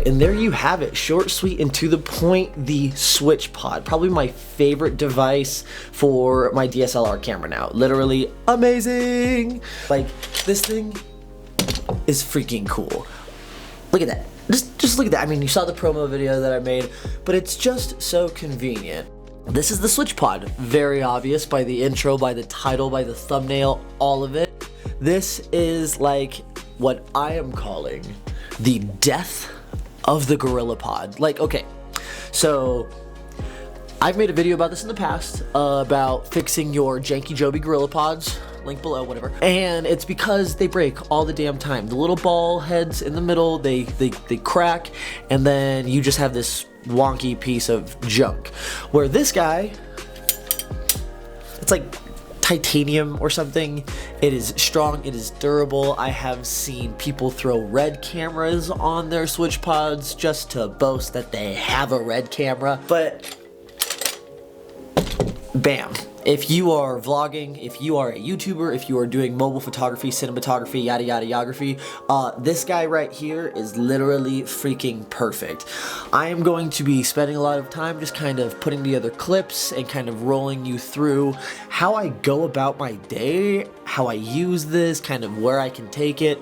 right, and there you have it. Short, sweet, and to the point, the Switch Pod. Probably my favorite device for my DSLR camera now. Literally amazing. Like, this thing is freaking cool. Look at that. Just look at that. I mean, you saw the promo video that I made, but it's just so convenient. This is the Switch Pod. Very obvious by the intro, by the title, by the thumbnail, all of it. This is like what I am calling the death of the Gorilla Pod. Like, okay, so I've made a video about this in the past, about fixing your janky Joby Gorilla Pods, link below, whatever, and it's because they break all the damn time. The little ball heads in the middle, they crack, and then you just have this wonky piece of junk. Where this guy, it's like titanium or something. It is strong, it is durable. I have seen people throw red cameras on their Switch Pods just to boast that they have a red camera, but bam. If you are vlogging, if you are a YouTuber, if you are doing mobile photography, cinematography, yada yada yography, this guy right here is literally freaking perfect. I am going to be spending a lot of time just kind of putting together clips and kind of rolling you through how I go about my day, how I use this, kind of where I can take it,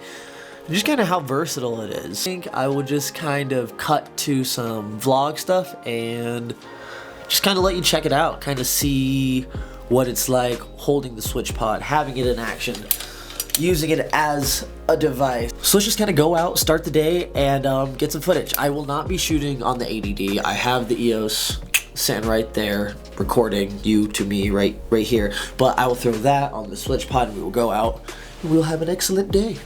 just kind of how versatile it is. I think I will just kind of cut to some vlog stuff and just kind of let you check it out, kind of see what it's like holding the Switch Pod, having it in action, using it as a device. So let's just kind of go out, start the day, and get some footage. I will not be shooting on the 80D. I have the EOS sitting right there, recording you to me right here. But I will throw that on the Switch Pod and we will go out and we'll have an excellent day.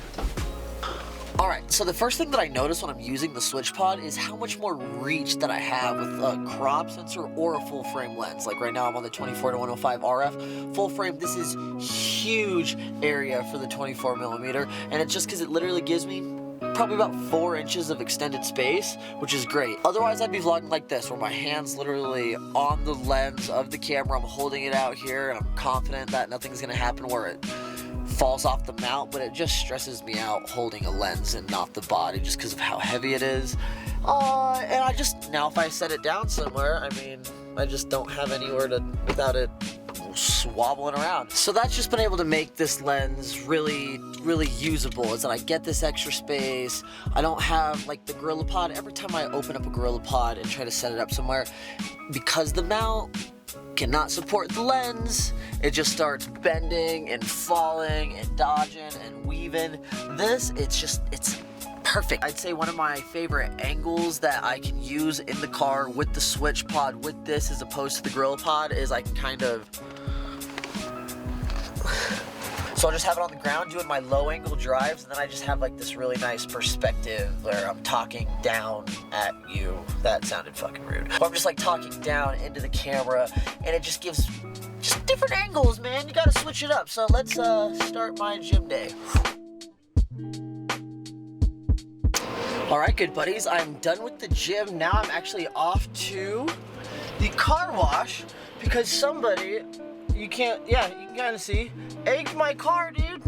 Alright, so the first thing that I notice when I'm using the Switch Pod is how much more reach that I have with a crop sensor or a full frame lens. Like right now I'm on the 24-105 RF. Full frame, this is huge area for the 24mm, and it's just because it literally gives me probably about 4 inches of extended space, which is great. Otherwise I'd be vlogging like this, where my hand's literally on the lens of the camera, I'm holding it out here, and I'm confident that nothing's gonna happen where it falls off the mount, but it just stresses me out holding a lens and not the body just because of how heavy it is. And I just, now if I set it down somewhere, I mean, I just don't have anywhere to, without it wobbling around. So that's just been able to make this lens really usable, is that I get this extra space. I don't have like the Gorilla Pod. Every time I open up a Gorilla Pod and try to set it up somewhere, because the mount cannot support the lens, it just starts bending and falling and dodging and weaving. This, it's perfect. I'd say one of my favorite angles that I can use in the car with the Switch Pod with this as opposed to the Gorilla Pod is I can kind of, so I'll just have it on the ground doing my low angle drives, and then I just have like this really nice perspective where I'm talking down at you. That sounded fucking rude. Or I'm just like talking down into the camera, and it just gives just different angles, man. You gotta switch it up. So let's start my gym day. Alright, good buddies, I'm done with the gym. Now I'm actually off to the car wash because somebody, you can kind of see, egged my car, dude.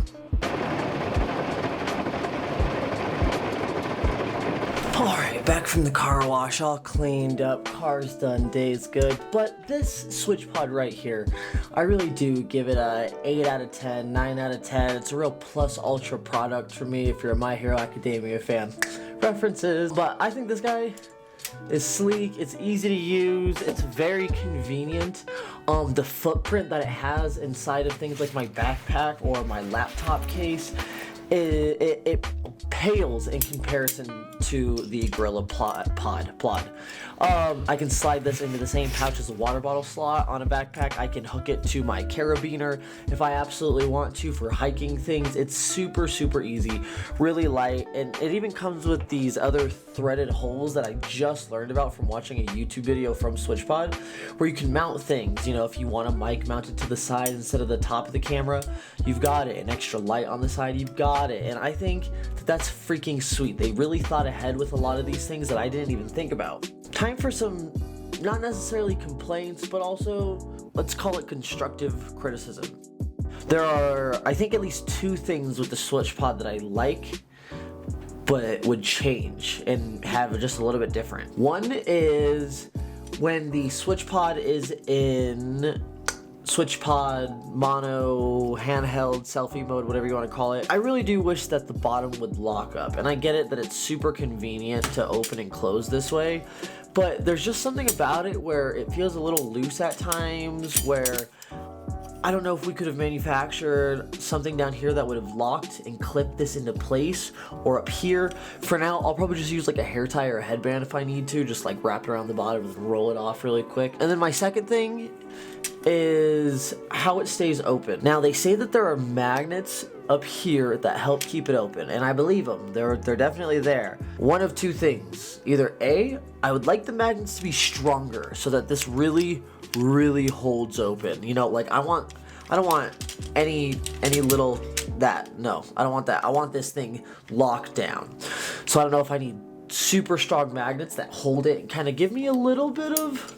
Alright, back from the car wash, all cleaned up, car's done, day's good. But this Switch Pod right here, I really do give it a 8 out of 10, 9 out of 10. It's a real plus ultra product for me if you're a My Hero Academia fan. References, but I think this guy is sleek, it's easy to use, it's very convenient. The footprint that it has inside of things like my backpack or my laptop case, it pales in comparison to the Gorilla Pod. I can slide this into the same pouch as a water bottle slot on a backpack. I can hook it to my carabiner if I absolutely want to for hiking things. It's super easy, really light, and it even comes with these other threaded holes that I just learned about from watching a YouTube video from SwitchPod, where you can mount things. You know, if you want a mic mounted to the side instead of the top of the camera, you've got it. An extra light on the side, you've got it. And I think that that's freaking sweet. They really thought ahead with a lot of these things that I didn't even think about. Time for some, not necessarily complaints, but also, let's call it constructive criticism. There are, I think, at least two things with the SwitchPod that I like, but would change and have just a little bit different. One is when the switch pod is in switch pod, mono, handheld, selfie mode, whatever you want to call it. I really do wish that the bottom would lock up, and I get it that it's super convenient to open and close this way, but there's just something about it where it feels a little loose at times, where I don't know if we could have manufactured something down here that would have locked and clipped this into place, or up here. For now, I'll probably just use like a hair tie or a headband if I need to, just like wrap it around the bottom and roll it off really quick. And then my second thing is how it stays open. Now, they say that there are magnets up here that help keep it open, and I believe them. They're definitely there. One of two things. Either A, I would like the magnets to be stronger so that this really holds open. You know, like I don't want any little that. No, I don't want that. I want this thing locked down. So I don't know if I need super strong magnets that hold it and kind of give me a little bit of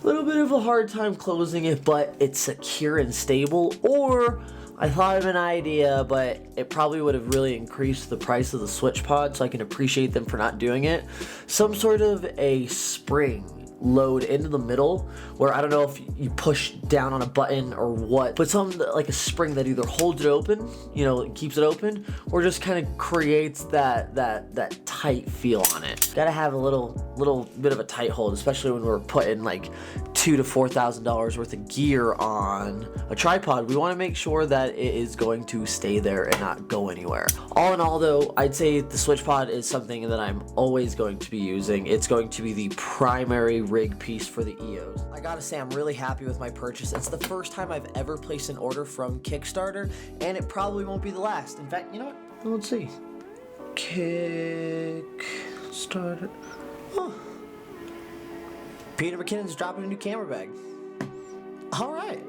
a hard time closing it, but it's secure and stable, or I thought of an idea, but it probably would have really increased the price of the switch pod, so I can appreciate them for not doing it. Some sort of a spring load into the middle, where I don't know if you push down on a button or what, but something like a spring that either holds it open, you know, it keeps it open, or just kind of creates that tight feel on it. Gotta have a little bit of a tight hold, especially when we're putting like $2,000 to $4,000 worth of gear on a tripod. We want to make sure that it is going to stay there and not go anywhere. All in all, though, I'd say the switch pod is something that I'm always going to be using. It's going to be the primary rig piece for the EOS. I gotta say, I'm really happy with my purchase. It's the first time I've ever placed an order from Kickstarter, and it probably won't be the last. In fact, you know what? Let's see. Kickstarter. Huh. Peter McKinnon's dropping a new camera bag. All right.